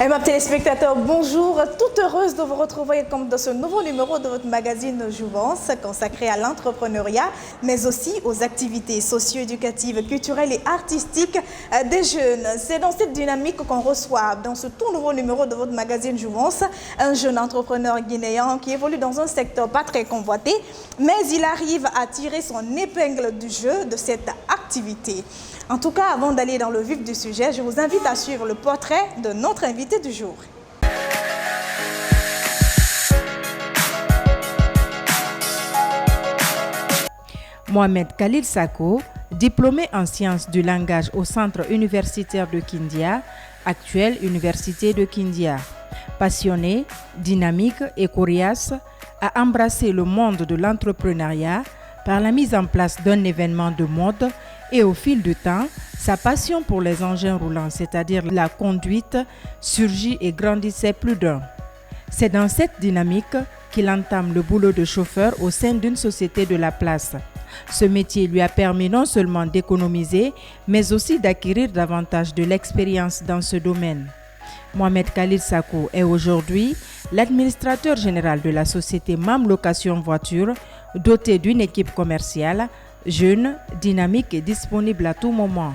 Aimable téléspectateurs, bonjour. Toute heureuse de vous retrouver comme dans ce nouveau numéro de votre magazine Jouvence consacré à l'entrepreneuriat, mais aussi aux activités socio-éducatives, culturelles et artistiques des jeunes. C'est dans cette dynamique qu'on reçoit dans ce tout nouveau numéro de votre magazine Jouvence un jeune entrepreneur guinéen qui évolue dans un secteur pas très convoité, mais il arrive à tirer son épingle du jeu de cette activité. En tout cas, avant d'aller dans le vif du sujet, je vous invite à suivre le portrait de notre invité du jour. Mohamed Khalil Sako, diplômé en sciences du langage au Centre universitaire de Kindia, actuelle Université de Kindia. Passionné, dynamique et coriace, a embrassé le monde de l'entrepreneuriat par la mise en place d'un événement de mode et au fil du temps, sa passion pour les engins roulants, c'est-à-dire la conduite, surgit et grandissait plus d'un. C'est dans cette dynamique qu'il entame le boulot de chauffeur au sein d'une société de la place. Ce métier lui a permis non seulement d'économiser, mais aussi d'acquérir davantage de l'expérience dans ce domaine. Mohamed Khalil Sako est aujourd'hui l'administrateur général de la société MAM Location Voiture, dotée d'une équipe commerciale, jeune, dynamique et disponible à tout moment.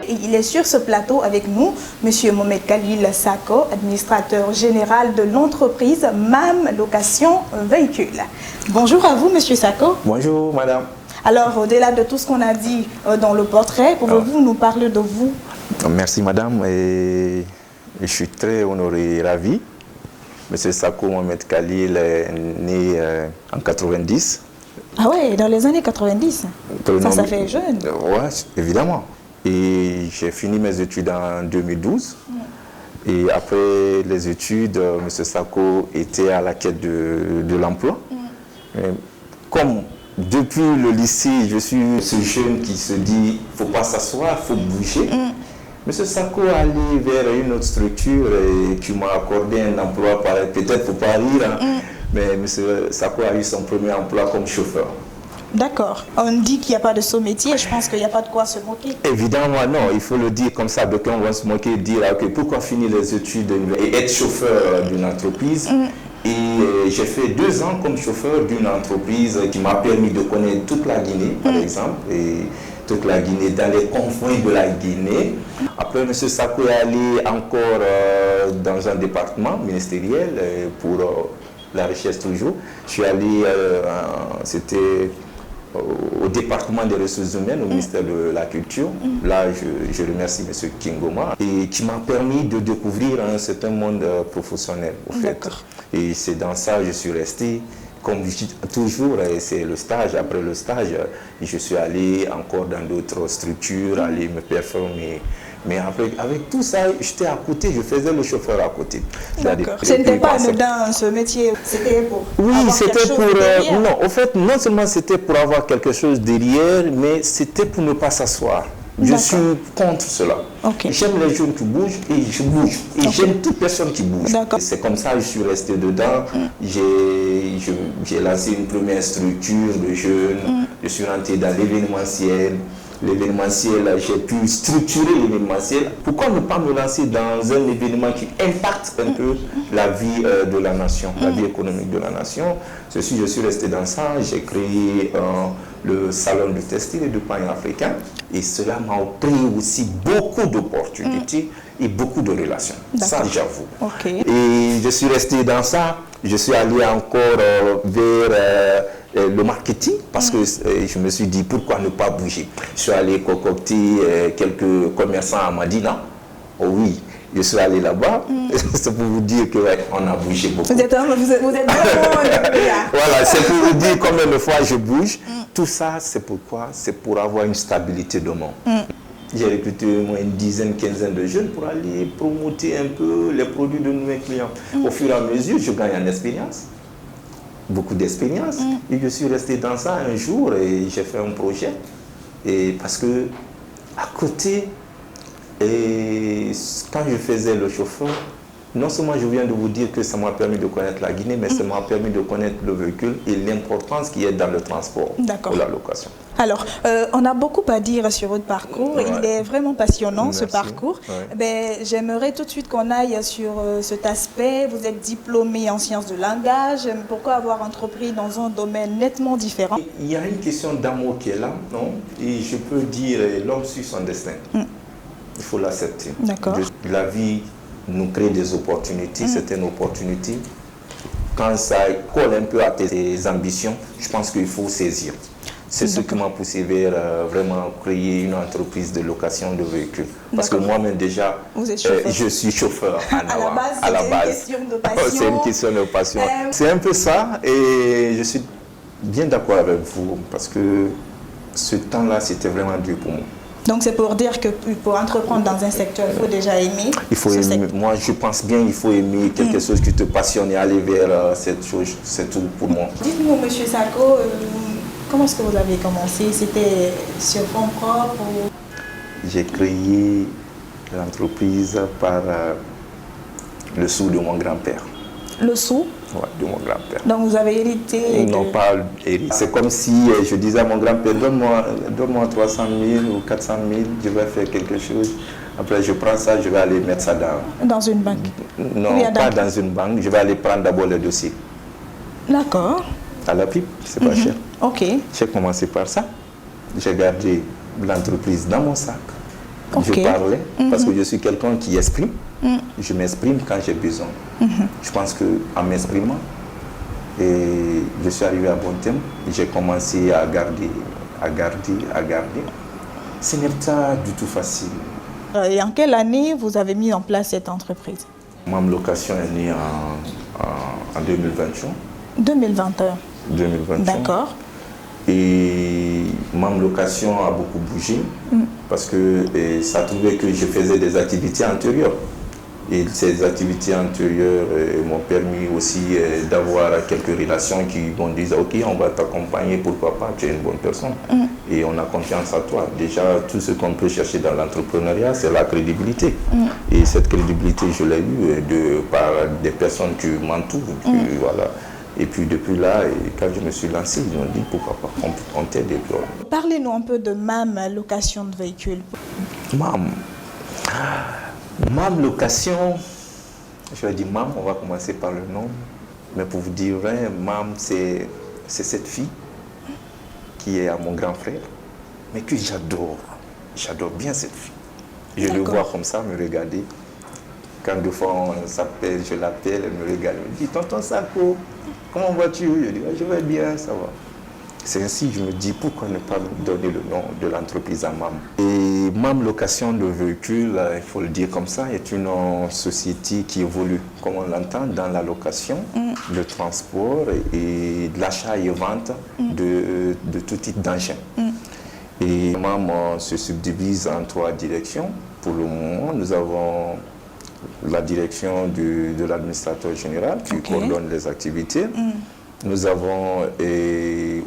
Il est sur ce plateau avec nous, M. Mohamed Khalil Sako, administrateur général de l'entreprise MAM Location Véhicule. Bonjour à vous, M. Sako. Bonjour, madame. Alors, au-delà de tout ce qu'on a dit dans le portrait, pouvez-vous nous parler de vous? Merci, madame. Et je suis très honoré et ravi. M. Sako Mohamed Khalil est né en 90. Ah ouais, dans les années 90. Ça fait jeune. Oui, évidemment. Et j'ai fini mes études en 2012. Et après les études, M. Sako était à la quête de l'emploi. Comme depuis le lycée, je suis ce jeune qui se dit il ne faut pas s'asseoir, il faut bouger. M. Sako est allé vers une autre structure et qui m'a accordé un emploi, peut-être pour pas rire, mais M. Sako a eu son premier emploi comme chauffeur. D'accord. On dit qu'il n'y a pas de sous-métier, je pense qu'il n'y a pas de quoi se moquer. Évidemment, non, il faut le dire comme ça, d'aucuns vont se moquer et dire okay, pourquoi finir les études et être chauffeur d'une entreprise. Et j'ai fait 2 ans comme chauffeur d'une entreprise qui m'a permis de connaître toute la Guinée, par exemple, et toute la Guinée, dans les confins de la Guinée. Après, M. Sako est allé encore dans un département ministériel pour la recherche toujours. Je suis allé, c'était au département des ressources humaines, au ministère de la Culture. Là, je remercie M. Kingoma, et qui m'a permis de découvrir un certain monde professionnel, au fait. Et c'est dans ça que je suis resté. Comme je dis toujours, c'est le stage. Après le stage, je suis allé encore dans d'autres structures, aller me performer. Mais après, avec tout ça, j'étais à côté, je faisais le chauffeur à côté. Ce n'était pas dans ce métier, c'était pour c'était pour... non, en fait, non seulement c'était pour avoir quelque chose derrière, mais c'était pour ne pas s'asseoir. Je suis contre cela. J'aime les jeunes qui bougent et je bouge. Et j'aime toute personne qui bouge. C'est comme ça que je suis resté dedans. J'ai lancé une première structure de jeunes. Je suis rentré dans l'événementiel. L'événementiel, j'ai pu structurer l'événementiel. Pourquoi ne pas me lancer dans un événement qui impacte un peu la vie de la nation, la vie économique de la nation? Je suis resté dans ça. J'ai créé le salon de textile et de pain africain. Et cela m'a offert aussi beaucoup d'opportunités et beaucoup de relations. Ça, j'avoue. Et je suis resté dans ça. Je suis allé encore vers le marketing parce que je me suis dit pourquoi ne pas bouger. Je suis allé concocter quelques commerçants à Madina. Oh oui, je suis allé là-bas. C'est pour vous dire qu'on a bougé beaucoup. Vous êtes vraiment... Voilà, c'est pour vous dire combien de fois je bouge. Tout ça, c'est pourquoi? C'est pour avoir une stabilité de nom. J'ai recruté une dizaine, quinzaine de jeunes pour aller promouvoir un peu les produits de nos clients. Au fur et à mesure, je gagne en expérience. Beaucoup d'expérience. Et je suis resté dans ça un jour et j'ai fait un projet. Et parce que à côté, quand je faisais le chauffeur, non seulement je viens de vous dire que ça m'a permis de connaître la Guinée, mais ça m'a permis de connaître le véhicule et l'importance qu'il y a dans le transport pour la location. Alors, on a beaucoup à dire sur votre parcours. Il est vraiment passionnant, ce parcours. J'aimerais tout de suite qu'on aille sur cet aspect. Vous êtes diplômé en sciences de langage. Pourquoi avoir entrepris dans un domaine nettement différent? Il y a une question d'amour qui est là, non? Et je peux dire, l'homme suit son destin. Il faut l'accepter. La vie nous crée des opportunités, certaines opportunités. Quand ça colle un peu à tes ambitions, je pense qu'il faut saisir. C'est ce qui m'a poussé vers vraiment créer une entreprise de location de véhicules. Parce que moi-même déjà, je suis chauffeur à la base. C'est une question de passion. C'est un peu ça et je suis bien d'accord avec vous parce que ce temps-là, c'était vraiment dur pour moi. Donc c'est pour dire que pour entreprendre dans un secteur, il faut déjà aimer. Il faut aimer. Moi, je pense bien qu'il faut aimer quelque chose qui te passionne et aller vers cette chose. C'est tout pour moi. Dites-nous, M. Sako, comment est-ce que vous avez commencé? C'était sur fonds propres ou... J'ai créé l'entreprise par le sou de mon grand-père. Le sou? Oui, de mon grand-père. Donc vous avez hérité? Non, pas hérité. C'est comme si je disais à mon grand-père, donne-moi 300 000 ou 400 000, je vais faire quelque chose. Après, je prends ça, je vais aller mettre ça dans une banque? Non, pas dans une banque. Je vais aller prendre d'abord le dossier. D'accord. À la pipe, c'est pas cher. Ok. J'ai commencé par ça. J'ai gardé l'entreprise dans mon sac. Je parlais parce que je suis quelqu'un qui exprime. Je m'exprime quand j'ai besoin. Je pense qu'en m'exprimant, je suis arrivé à bon terme. J'ai commencé à garder. Ce n'est pas du tout facile. Et en quelle année vous avez mis en place cette entreprise? MAM Location est née en 2021. 2021. 2021. D'accord. Et MAM Location a beaucoup bougé parce que ça trouvait que je faisais des activités antérieures. Et ces activités antérieures m'ont permis aussi d'avoir quelques relations qui m'ont dit « Ok, on va t'accompagner, pourquoi pas, tu es une bonne personne. Et on a confiance en toi. » Déjà, tout ce qu'on peut chercher dans l'entrepreneuriat, c'est la crédibilité. Et cette crédibilité, je l'ai eue par des personnes qui m'entourent. Voilà. Et puis depuis là, quand je me suis lancé, ils m'ont dit pourquoi pas, on t'aide. Parlez-nous un peu de MAM Location de véhicules. MAM Location, je vais dire MAM, on va commencer par le nom. Mais pour vous dire vrai, MAM, c'est cette fille qui est à mon grand frère, mais que j'adore. J'adore bien cette fille. Je le vois comme ça, me regarder. Quand deux fois on s'appelle, je l'appelle, elle me regarde, elle me dit « Tonton Sako, comment vas-tu » Je dis « Je vais bien, ça va ». C'est ainsi que je me dis pourquoi ne pas donner le nom de l'entreprise à MAM. Et MAM Location de véhicules, il faut le dire comme ça, est une société qui évolue, comme on l'entend, dans la location, le transport et de l'achat et vente de tout type d'engins. Et MAM se subdivise en 3 directions. Pour le moment, nous avons la direction de l'administrateur général qui coordonne les activités. Nous avons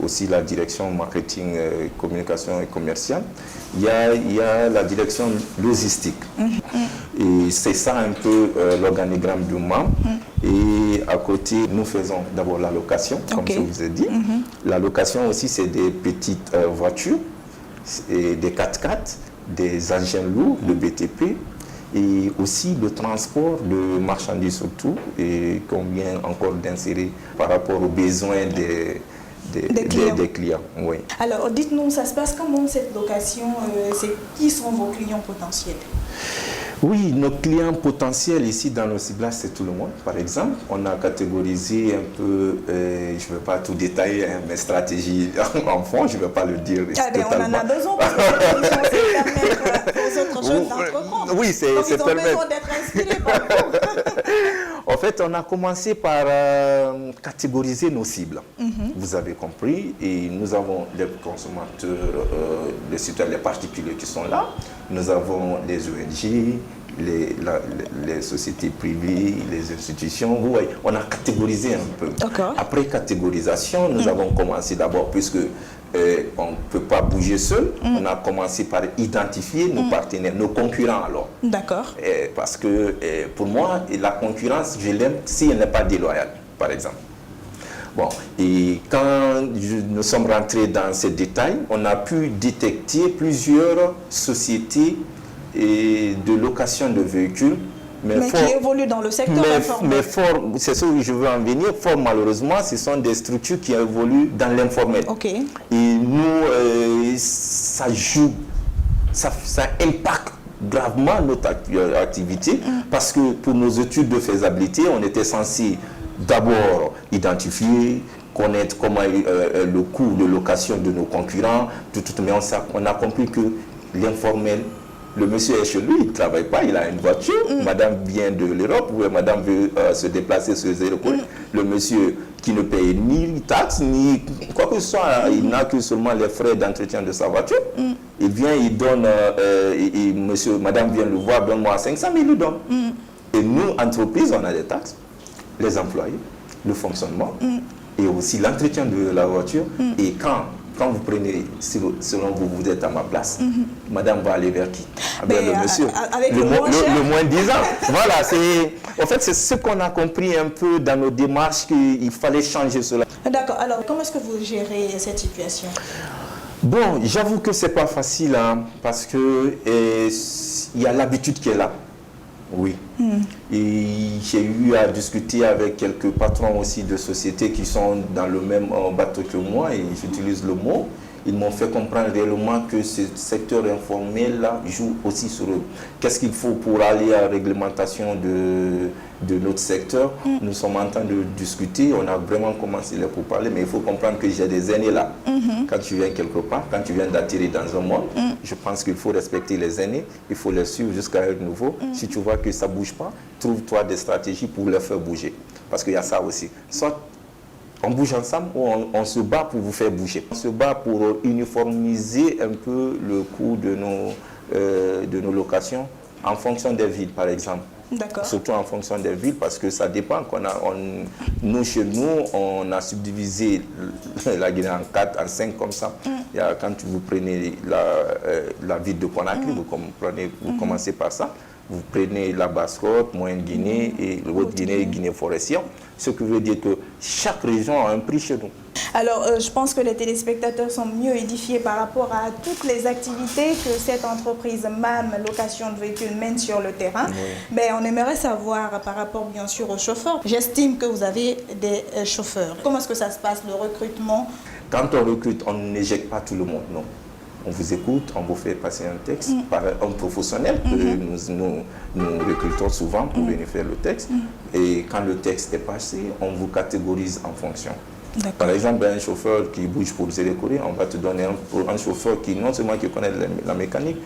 aussi la direction marketing, communication et commerciale. Il y a la direction logistique. Et c'est ça un peu l'organigramme du MAM. Et à côté, nous faisons d'abord la location, comme je vous ai dit. La location aussi, c'est des petites voitures, et des 4x4, des engins lourds, de BTP. Et aussi le transport de marchandises surtout, et qu'on vient encore d'insérer par rapport aux besoins des clients. Oui. Alors, dites-nous, ça se passe comment cette location? Qui sont vos clients potentiels? Oui, nos clients potentiels ici dans le ciblage, c'est tout le monde. Par exemple, on a catégorisé un peu, je ne vais pas tout détailler, mes stratégies en fond, je ne vais pas le dire totalement. On en a besoin parce que c'est permettre aux autres jeunes d'entreprendre. Oui, c'est permettre. Ils ont besoin d'être inspirés par vous. En fait, on a commencé par catégoriser nos cibles. Vous avez compris. Et nous avons les consommateurs, les citoyens, les particuliers qui sont là. Nous avons les ONG, les sociétés privées, les institutions. Vous voyez, on a catégorisé un peu. Après catégorisation, nous avons commencé d'abord, puisque on ne peut pas bouger seul. On a commencé par identifier nos partenaires, nos concurrents alors. D'accord. Parce que pour moi, la concurrence, je l'aime si elle n'est pas déloyale, par exemple. Bon, et quand nous sommes rentrés dans ces détails, on a pu détecter plusieurs sociétés de location de véhicules. Mais qui évoluent dans le secteur informel. Mais c'est ce que je veux en venir. Fort malheureusement, ce sont des structures qui évoluent dans l'informel. Okay. Et nous, ça joue, ça impacte gravement notre activité parce que pour nos études de faisabilité, on était censé d'abord identifier, connaître comment le coût de location de nos concurrents, mais on a compris que l'informel, le monsieur est chez lui, il ne travaille pas, il a une voiture, madame vient de l'Europe, ou madame veut se déplacer sur les aéroports. Le monsieur qui ne paye ni taxes, ni quoi que ce soit, il n'a que seulement les frais d'entretien de sa voiture. Il vient, il donne, madame vient le voir, donne-moi 500 000, il lui donne. Et nous, entreprises, on a des taxes, les employés, le fonctionnement, et aussi l'entretien de la voiture. Et quand vous prenez, selon vous, vous êtes à ma place, madame va aller vers qui? Vers le monsieur. Avec le moins 10 ans. Voilà, en fait, c'est ce qu'on a compris un peu dans nos démarches, qu'il fallait changer cela. D'accord. Alors, comment est-ce que vous gérez cette situation? Bon, j'avoue que ce n'est pas facile, hein, parce qu'il y a l'habitude qui est là. Oui. Et j'ai eu à discuter avec quelques patrons aussi de sociétés qui sont dans le même bateau que moi, et j'utilise le mot. Ils m'ont fait comprendre réellement que ce secteur informel-là joue aussi sur eux. Qu'est-ce qu'il faut pour aller à la réglementation de notre secteur? Nous sommes en train de discuter, on a vraiment commencé les pourparlers, mais il faut comprendre que j'ai des aînés là. Quand tu viens quelque part, quand tu viens d'atterrir dans un monde, je pense qu'il faut respecter les aînés, il faut les suivre jusqu'à un nouveau. Si tu vois que ça ne bouge pas, trouve-toi des stratégies pour les faire bouger. Parce qu'il y a ça aussi. Soit on bouge ensemble ou on se bat pour vous faire bouger. On se bat pour uniformiser un peu le coût de nos locations en fonction des villes, par exemple. Surtout en fonction des villes, parce que ça dépend. Nous, chez nous, on a subdivisé la Guinée en 4, en 5 comme ça. Quand vous prenez la ville de Conakry, vous commencez par ça. Vous prenez la Basse-Côte, Moyenne-Guinée et l'Haute-Guinée et Guinée-Forestière. Ce qui veut dire que chaque région a un prix chez nous. Alors, je pense que les téléspectateurs sont mieux édifiés par rapport à toutes les activités que cette entreprise MAM, location de véhicules, mène sur le terrain. Mais on aimerait savoir par rapport, bien sûr, aux chauffeurs. J'estime que vous avez des chauffeurs. Comment est-ce que ça se passe, le recrutement? Quand on recrute, on n'éjecte pas tout le monde, non. On vous écoute, on vous fait passer un texte par un professionnel que nous recrutons souvent pour venir faire le texte. Et quand le texte est passé, on vous catégorise en fonction. Par exemple, un chauffeur qui bouge pour Zélékoré, on va te donner un chauffeur qui non seulement qui connaît la mécanique,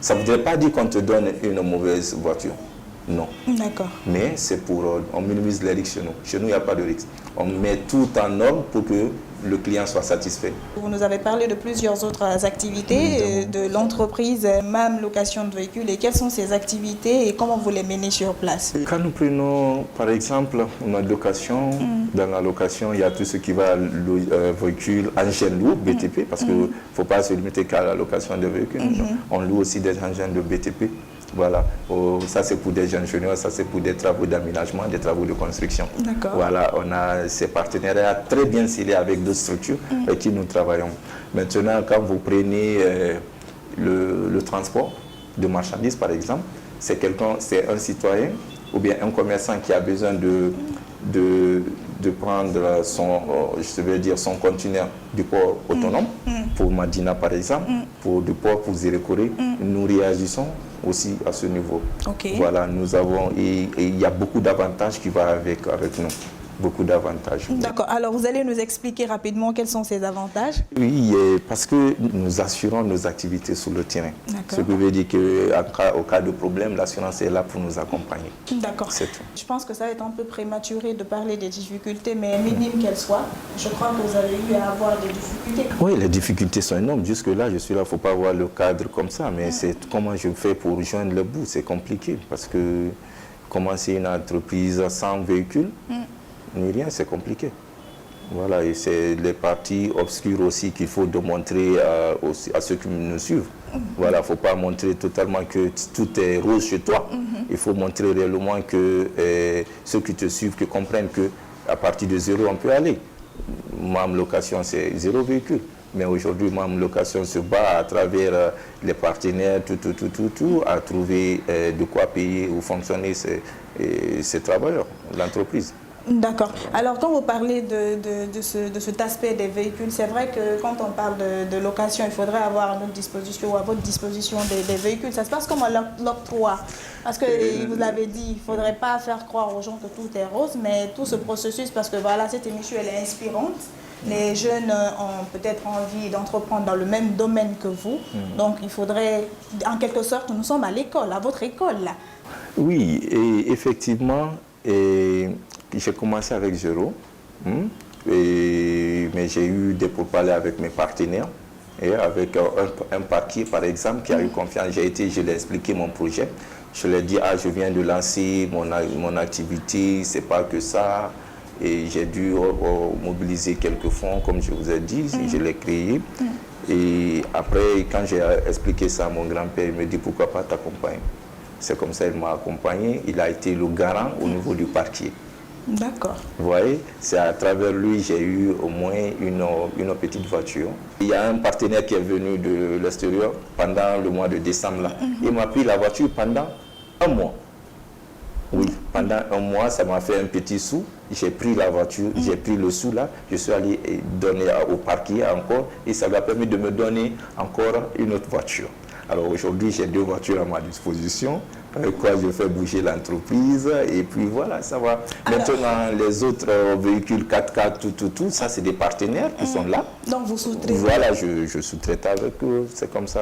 ça ne voudrait pas dire qu'on te donne une mauvaise voiture. Non. D'accord. Mais c'est pour... on minimise les risques chez nous. Chez nous, il n'y a pas de risque. On met tout en ordre pour que le client soit satisfait. Vous nous avez parlé de plusieurs autres activités de l'entreprise MAM Location de véhicules. Et quelles sont ces activités et comment vous les menez sur place? Quand nous prenons, par exemple, notre location, dans la location, il y a tout ce qui va véhicule, engins lourds, BTP, parce qu'il ne faut pas se limiter qu'à la location de véhicules. On loue aussi des engins de BTP. Voilà, ça c'est pour des ingénieurs, ça c'est pour des travaux d'aménagement, des travaux de construction. Voilà, on a ces partenariats très bien scellés avec d'autres structures avec qui nous travaillons. Maintenant, quand vous prenez le transport de marchandises, par exemple, c'est un citoyen ou bien un commerçant qui a besoin de prendre son conteneur du port autonome, pour Madina par exemple, du port pour Zélékoré, nous réagissons aussi à ce niveau. Voilà, nous avons, et il y a beaucoup d'avantages qui vont avec nous. Beaucoup d'avantages. D'accord. Alors, vous allez nous expliquer rapidement quels sont ces avantages? Oui, parce que nous assurons nos activités sur le terrain. Ce qui veut dire qu'au cas de problème, l'assurance est là pour nous accompagner. D'accord. C'est tout. Je pense que ça va être un peu prématuré de parler des difficultés, mais minimes qu'elles soient, je crois que vous avez eu à avoir des difficultés. Oui, les difficultés sont énormes. Jusque-là, je suis là, il ne faut pas voir le cadre comme ça, mais c'est comment je fais pour joindre le bout. C'est compliqué, parce que commencer une entreprise sans véhicule, ni rien, c'est compliqué. Voilà, et c'est les parties obscures aussi qu'il faut démontrer à ceux qui nous suivent. Voilà, il ne faut pas montrer totalement que tout est rose chez toi. Il faut montrer réellement que ceux qui te suivent, qui comprennent qu'à partir de zéro, on peut aller. Mam Location, c'est 0 véhicule. Mais aujourd'hui, Mam Location se bat à travers les partenaires, tout, à trouver de quoi payer ou fonctionner ces travailleurs, l'entreprise. D'accord. Alors, quand vous parlez de cet aspect des véhicules, c'est vrai que quand on parle de location, il faudrait avoir à notre disposition ou à votre disposition des véhicules. Ça se passe comme l'octroi. Parce que vous l'avez dit, il ne faudrait pas faire croire aux gens que tout est rose, mais tout ce processus, parce que voilà, cette émission, elle est inspirante. Les jeunes ont peut-être envie d'entreprendre dans le même domaine que vous. Donc, il faudrait, en quelque sorte, nous sommes à l'école, à votre école, là. Oui, et effectivement, j'ai commencé avec zéro, mais j'ai eu des pourparlers avec mes partenaires, et avec un parquet, par exemple, qui a eu confiance. Je lui ai expliqué mon projet. Je lui ai dit, je viens de lancer mon activité, c'est pas que ça. Et j'ai dû mobiliser quelques fonds, comme je vous ai dit, je l'ai créé. Et après, quand j'ai expliqué ça à mon grand-père, il me dit, pourquoi pas t'accompagner? C'est comme ça qu'il m'a accompagné. Il a été le garant au niveau du parquet. D'accord. Vous voyez, c'est à travers lui j'ai eu au moins une petite voiture. Il y a un partenaire qui est venu de l'extérieur pendant le mois de décembre. Là. Il m'a pris la voiture pendant un mois. Oui, pendant un mois, ça m'a fait un petit sou. J'ai pris la voiture, j'ai pris le sou là, je suis allé donner au parquet encore et ça lui a permis de me donner encore une autre voiture. Alors aujourd'hui, j'ai 2 voitures à ma disposition, avec quoi je fais bouger l'entreprise et puis voilà, ça va. Maintenant, les autres véhicules 4x4, tout, ça c'est des partenaires qui sont là. Donc vous sous-traitez? Voilà, je sous-traite avec eux, c'est comme ça,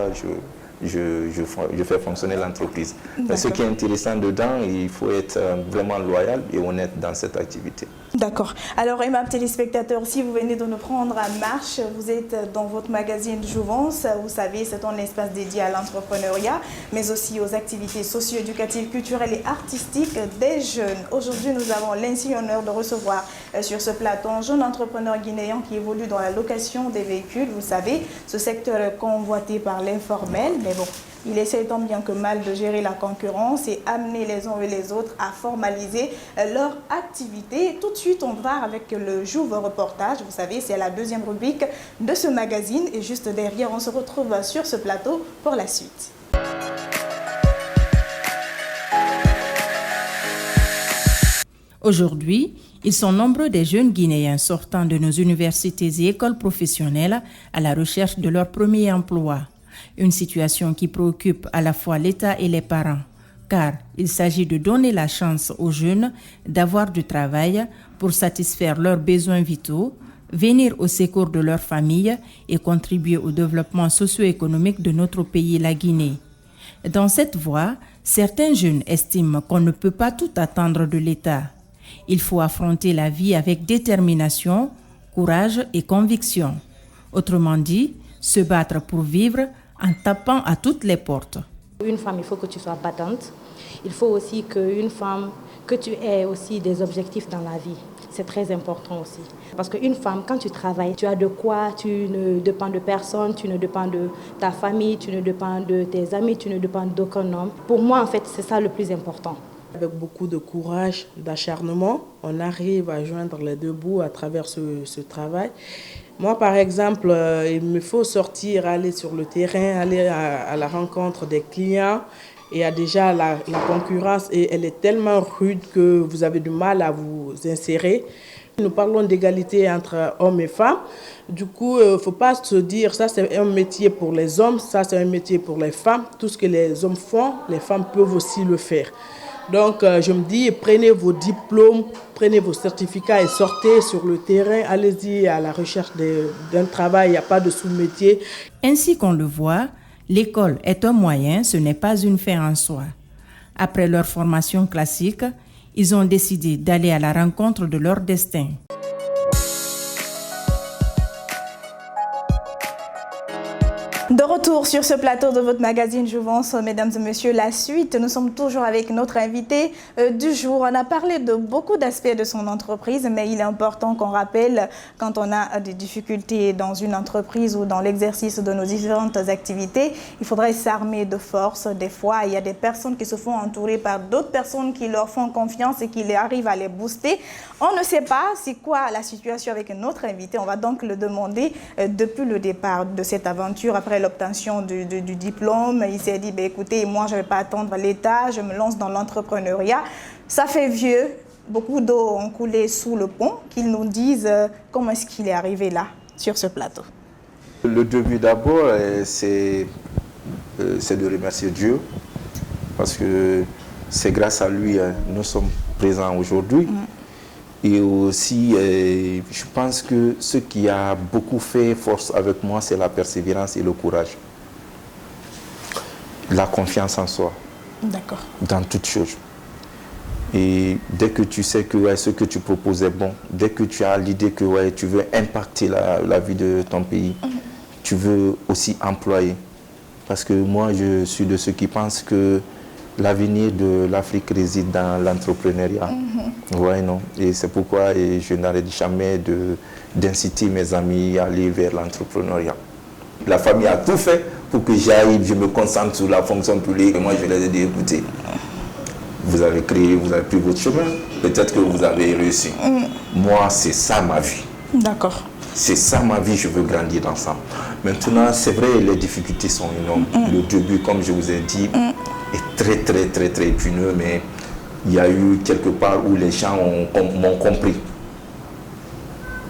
je fais fonctionner l'entreprise. Mais ce qui est intéressant dedans, il faut être vraiment loyal et honnête dans cette activité. D'accord. Alors, aimables téléspectateurs, si vous venez de nous prendre en marche, vous êtes dans votre magazine Jouvence. Vous savez, c'est un espace dédié à l'entrepreneuriat, mais aussi aux activités socio-éducatives, culturelles et artistiques des jeunes. Aujourd'hui, nous avons l'insigne honneur de recevoir sur ce plateau un jeune entrepreneur guinéen qui évolue dans la location des véhicules. Vous savez, ce secteur est convoité par l'informel, mais bon, il essaie tant bien que mal de gérer la concurrence et amener les uns et les autres à formaliser leur activité. Tout de suite, on part avec le Jouve reportage. Vous savez, c'est la deuxième rubrique de ce magazine. Et juste derrière, on se retrouve sur ce plateau pour la suite. Aujourd'hui, ils sont nombreux des jeunes Guinéens sortant de nos universités et écoles professionnelles à la recherche de leur premier emploi. Une situation qui préoccupe à la fois l'État et les parents, car il s'agit de donner la chance aux jeunes d'avoir du travail pour satisfaire leurs besoins vitaux, venir au secours de leur famille et contribuer au développement socio-économique de notre pays, la Guinée. Dans cette voie, certains jeunes estiment qu'on ne peut pas tout attendre de l'État. Il faut affronter la vie avec détermination, courage et conviction. Autrement dit, se battre pour vivre en tapant à toutes les portes. Une femme, il faut que tu sois battante. Il faut aussi qu'une femme, que tu aies aussi des objectifs dans la vie. C'est très important aussi. Parce qu'une femme, quand tu travailles, tu as de quoi, tu ne dépends de personne, tu ne dépends de ta famille, tu ne dépends de tes amis, tu ne dépends d'aucun homme. Pour moi, en fait, c'est ça le plus important. Avec beaucoup de courage, d'acharnement, on arrive à joindre les deux bouts à travers ce travail. Moi, par exemple, il me faut sortir, aller sur le terrain, aller à la rencontre des clients. Il y a déjà la concurrence et elle est tellement rude que vous avez du mal à vous insérer. Nous parlons d'égalité entre hommes et femmes. Du coup, il ne faut pas se dire ça c'est un métier pour les hommes, ça c'est un métier pour les femmes. Tout ce que les hommes font, les femmes peuvent aussi le faire. Donc, je me dis, prenez vos diplômes, prenez vos certificats et sortez sur le terrain. Allez-y à la recherche d'un travail, il n'y a pas de sous-métier. Ainsi qu'on le voit, l'école est un moyen, ce n'est pas une fin en soi. Après leur formation classique, ils ont décidé d'aller à la rencontre de leur destin. De retour retour sur ce plateau de votre magazine Jouvence, mesdames et messieurs. La suite, nous sommes toujours avec notre invité du jour. On a parlé de beaucoup d'aspects de son entreprise, mais il est important qu'on rappelle quand on a des difficultés dans une entreprise ou dans l'exercice de nos différentes activités, il faudrait s'armer de force. Des fois, il y a des personnes qui se font entourer par d'autres personnes qui leur font confiance et qui arrivent à les booster. On ne sait pas c'est quoi la situation avec notre invité. On va donc le demander depuis le départ de cette aventure, après l'obtention du diplôme. Il s'est dit, écoutez, moi, je ne vais pas attendre l'État, je me lance dans l'entrepreneuriat. Ça fait vieux, beaucoup d'eau ont coulé sous le pont. Qu'ils nous disent comment est-ce qu'il est arrivé là, sur ce plateau. Le début d'abord, c'est de remercier Dieu, parce que c'est grâce à lui nous sommes présents aujourd'hui. Et aussi, je pense que ce qui a beaucoup fait force avec moi, c'est la persévérance et le courage. La confiance en soi. D'accord. Dans toutes choses. Et dès que tu sais que ce que tu proposes est bon, dès que tu as l'idée que tu veux impacter la vie de ton pays, tu veux aussi employer. Parce que moi, je suis de ceux qui pensent que l'avenir de l'Afrique réside dans l'entrepreneuriat. Ouais, non. Et c'est pourquoi je n'arrête jamais d'inciter mes amis à aller vers l'entrepreneuriat. La famille a tout fait pour que j'aille, je me concentre sur la fonction publique. Et moi, je leur ai dit, écoutez, vous avez créé, vous avez pris votre chemin, peut-être que vous avez réussi. Moi, c'est ça ma vie. D'accord. C'est ça ma vie, je veux grandir dans ça. Maintenant, c'est vrai, les difficultés sont énormes. Le début, comme je vous ai dit, est très, très, très, très épineux, mais il y a eu quelque part où les gens m'ont compris.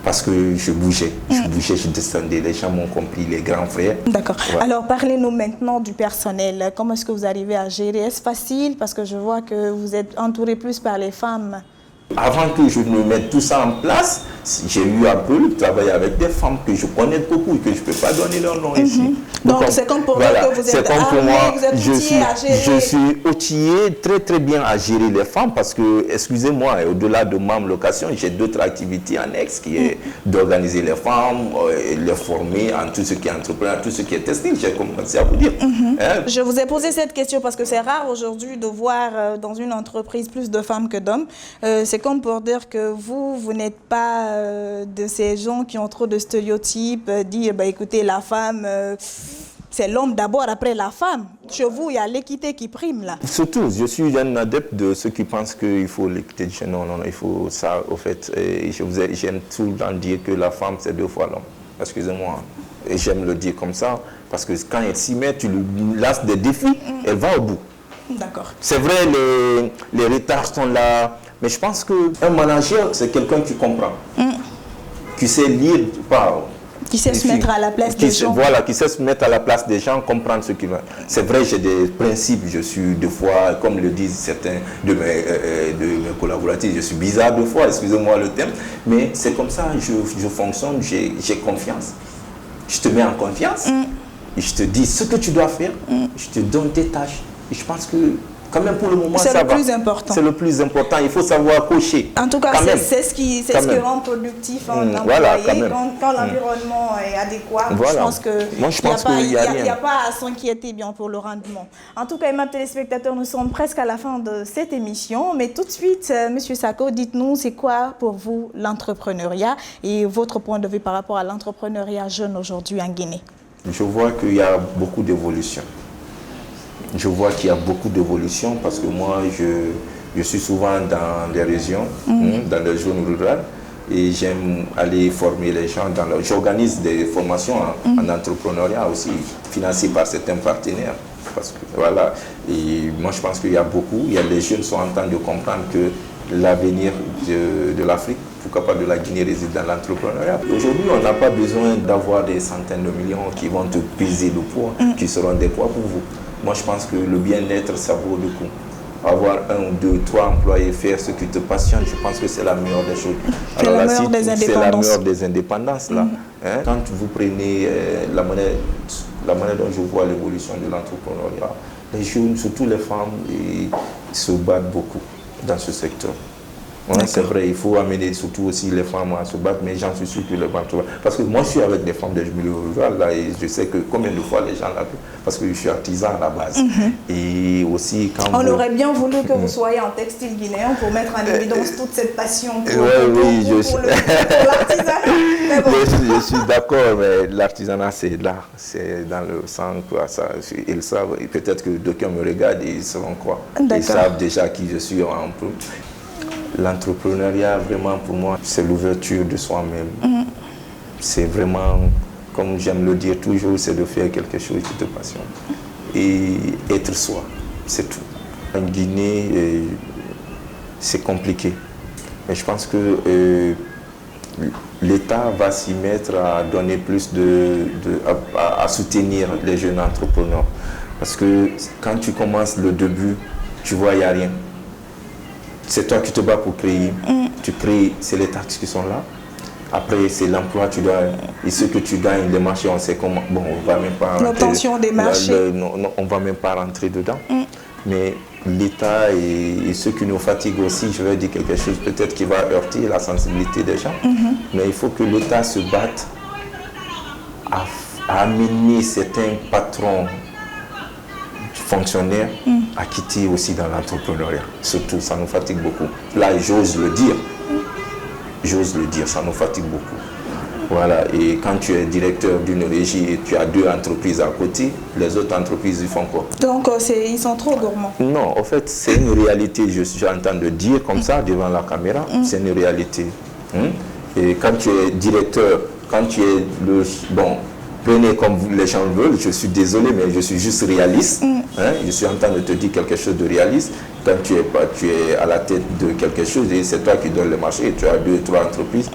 Parce que je bougeais, je descendais, les gens m'ont compris, les grands frères. D'accord. Ouais. Alors, parlez-nous maintenant du personnel. Comment est-ce que vous arrivez à gérer? Est-ce facile? Parce que je vois que vous êtes entouré plus par les femmes. Avant que je ne mette tout ça en place, j'ai eu un peu travaillé avec des femmes que je connais beaucoup et que je ne peux pas donner leur nom ici. Donc c'est comme pour vous que vous êtes armé, vous êtes outillé à gérer. Je suis outillé très très bien à gérer les femmes parce que, excusez-moi, au-delà de ma location, j'ai d'autres activités annexes qui est d'organiser les femmes, les former en tout ce qui est entrepreneur, tout ce qui est textile, j'ai commencé à vous dire. Je vous ai posé cette question parce que c'est rare aujourd'hui de voir dans une entreprise plus de femmes que d'hommes. C'est comme pour dire que vous n'êtes pas de ces gens qui ont trop de stéréotypes, dire écoutez, la femme, c'est l'homme d'abord, après la femme. Chez vous, il y a l'équité qui prime là. Surtout, je suis un adepte de ceux qui pensent qu'il faut l'équité. Non, il faut ça, au fait. J'aime tout le temps dire que la femme, c'est 2 fois l'homme. Excusez-moi. Et j'aime le dire comme ça, parce que quand elle s'y met, tu lui lances des défis, elle va au bout. D'accord. C'est vrai, les retards sont là. Mais je pense qu'un manager, c'est quelqu'un qui comprend, qui sait lire, qui sait se mettre à la place des gens. Voilà, qui sait se mettre à la place des gens, comprendre ce qu'ils veulent. C'est vrai, j'ai des principes, je suis des fois, comme le disent certains de mes collaborateurs, je suis bizarre des fois, excusez-moi le terme, mais c'est comme ça, je fonctionne, j'ai confiance. Je te mets en confiance, et je te dis ce que tu dois faire, je te donne tes tâches. Et je pense que quand même pour le moment, ça va. C'est le plus important. C'est le plus important. Il faut savoir cocher. En tout cas, c'est ce qui rend productif un employé. Voilà, quand l'environnement est adéquat, je pense qu'il n'y a pas à s'inquiéter bien pour le rendement. En tout cas, mes téléspectateurs, nous sommes presque à la fin de cette émission. Mais tout de suite, M. Sako, dites-nous, c'est quoi pour vous l'entrepreneuriat et votre point de vue par rapport à l'entrepreneuriat jeune aujourd'hui en Guinée? Je vois qu'il y a beaucoup d'évolution. Je vois qu'il y a beaucoup d'évolution parce que moi, je suis souvent dans les régions, dans les zones rurales, et j'aime aller former les gens. J'organise des formations en entrepreneuriat aussi, financées par certains partenaires. Parce que, voilà. Et moi, je pense qu'il y a beaucoup. Les jeunes sont en train de comprendre que l'avenir de l'Afrique, pourquoi pas de la Guinée, réside dans l'entrepreneuriat. Aujourd'hui, on n'a pas besoin d'avoir des centaines de millions qui vont te peser le poids, qui seront des poids pour vous. Moi, je pense que le bien-être, ça vaut le coup. Avoir 1, 2, 3 employés, faire ce qui te passionne, je pense que c'est la meilleure des choses. C'est la meilleure des indépendances. C'est la meilleure des indépendances, là. Quand vous prenez la manière dont je vois l'évolution de l'entrepreneuriat, les jeunes, surtout les femmes, ils se battent beaucoup dans ce secteur. Ouais, c'est vrai, il faut amener surtout aussi les femmes à se battre, mais j'en suis sûr que les femmes se battent. Parce que moi, je suis avec des femmes de milieu rural, là, et je sais que combien de fois les gens l'ont vu, parce que je suis artisan à la base. Et aussi, quand on aurait bien voulu que vous soyez en textile guinéen pour mettre en évidence toute cette passion pour l'artisanat. Bon. Je suis d'accord, mais l'artisanat, c'est là, c'est dans le sang, quoi. Ça, ils savent, peut-être que d'aucuns me regardent et ils sauront quoi. Ils savent déjà qui je suis un peu. L'entrepreneuriat, vraiment, pour moi, c'est l'ouverture de soi-même. C'est vraiment, comme j'aime le dire toujours, c'est de faire quelque chose qui te passionne. Et être soi, c'est tout. En Guinée, c'est compliqué. Mais je pense que l'État va s'y mettre à donner plus à soutenir les jeunes entrepreneurs. Parce que quand tu commences le début, tu vois, il n'y a rien. C'est toi qui te bats pour créer. Tu crées, c'est les taxes qui sont là. Après, c'est l'emploi, tu dois. Et ce que tu gagnes, les marchés, on sait comment. Bon, on va même pas. L'obtention des marchés. Non, on va même pas rentrer dedans. Mais l'État et ce qui nous fatigue aussi, je vais dire quelque chose peut-être qui va heurter la sensibilité des gens. Mais il faut que l'État se batte à amener certains patrons fonctionnaires à quitter aussi dans l'entrepreneuriat. Surtout, ça nous fatigue beaucoup. Là, j'ose le dire. J'ose le dire, ça nous fatigue beaucoup. Voilà, et quand tu es directeur d'une régie et tu as 2 entreprises à côté, les autres entreprises, ils font quoi? Donc, ils sont trop gourmands. Non, en fait, c'est une réalité. Je suis en train de dire comme ça, devant la caméra, c'est une réalité. Et quand tu es directeur, quand tu es le... Bon, prenez comme les gens veulent, je suis désolé, mais je suis juste réaliste. Je suis en train de te dire quelque chose de réaliste. Quand tu es à la tête de quelque chose et c'est toi qui donnes le marché et tu as 2 ou 3 entreprises.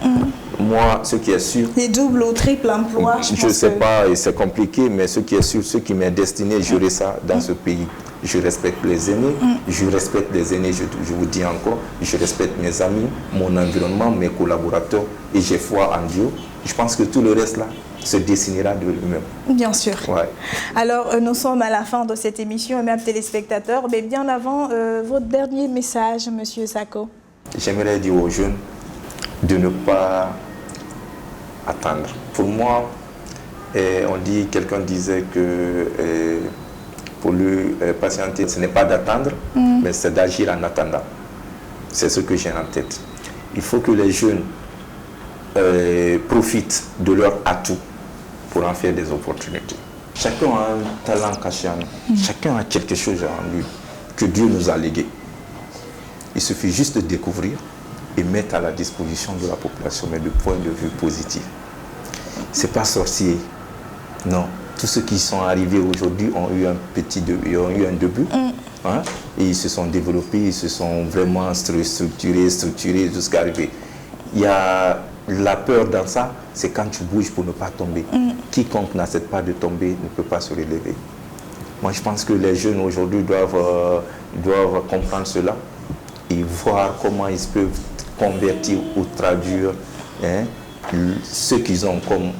Moi, ce qui est sûr... Les doubles ou triples emplois, je ne sais pas, et c'est compliqué, mais ce qui est sûr, ce qui m'est destiné, j'aurai ça dans ce pays. Je respecte les aînés, je respecte les aînés, je vous dis encore, je respecte mes amis, mon environnement, mes collaborateurs, et j'ai foi en Dieu. Je pense que tout le reste là se dessinera de lui-même. Bien sûr. Ouais. Alors, nous sommes à la fin de cette émission, même téléspectateurs, mais bien avant, votre dernier message, Monsieur Sako. J'aimerais dire aux jeunes de ne pas attendre. Pour moi, quelqu'un disait que pour lui, patienter, ce n'est pas d'attendre, mais c'est d'agir en attendant. C'est ce que j'ai en tête. Il faut que les jeunes profitent de leur atout pour en faire des opportunités. Chacun a un talent caché en nous. Chacun a quelque chose en lui que Dieu nous a légué. Il suffit juste de découvrir et mettre à la disposition de la population, mais de point de vue positif. Ce n'est pas sorcier. Non. Tous ceux qui sont arrivés aujourd'hui ont eu un début. Et ils se sont développés, ils se sont vraiment structurés jusqu'à arriver. Il y a la peur dans ça, c'est quand tu bouges pour ne pas tomber. Quiconque n'accepte pas de tomber ne peut pas se relever. Moi, je pense que les jeunes aujourd'hui doivent comprendre cela et voir comment ils peuvent convertir ou traduire ce qu'ils ont comme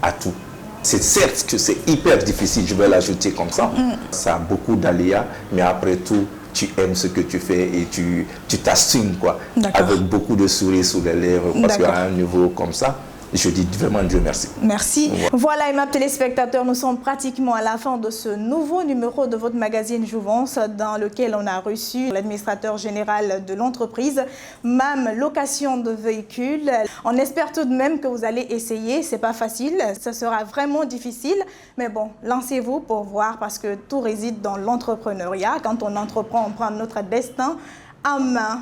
atout. C'est certes que c'est hyper difficile, je vais l'ajouter comme ça. Ça a beaucoup d'aléas, mais après tout, tu aimes ce que tu fais et tu t'assumes, quoi. Avec beaucoup de sourires sous les lèvres, parce qu'à un niveau comme ça, je dis vraiment Dieu merci. Merci. Voilà, aimables téléspectateurs, nous sommes pratiquement à la fin de ce nouveau numéro de votre magazine Jouvence, dans lequel on a reçu l'administrateur général de l'entreprise, MAM Location de Véhicules. On espère tout de même que vous allez essayer. C'est pas facile, ça sera vraiment difficile. Mais bon, lancez-vous pour voir, parce que tout réside dans l'entrepreneuriat. Quand on entreprend, on prend notre destin en main.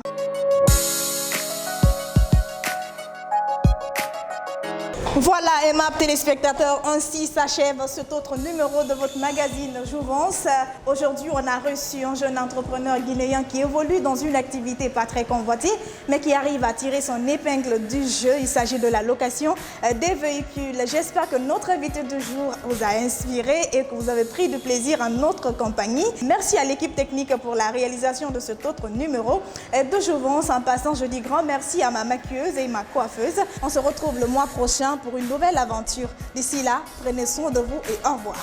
Voilà, aimables téléspectateurs, ainsi s'achève cet autre numéro de votre magazine Jouvence. Aujourd'hui, on a reçu un jeune entrepreneur guinéen qui évolue dans une activité pas très convoitée, mais qui arrive à tirer son épingle du jeu. Il s'agit de la location des véhicules. J'espère que notre invité du jour vous a inspiré et que vous avez pris du plaisir en notre compagnie. Merci à l'équipe technique pour la réalisation de cet autre numéro de Jouvence. En passant, je dis grand merci à ma maquilleuse et ma coiffeuse. On se retrouve le mois prochain pour une nouvelle aventure. D'ici là, prenez soin de vous et au revoir.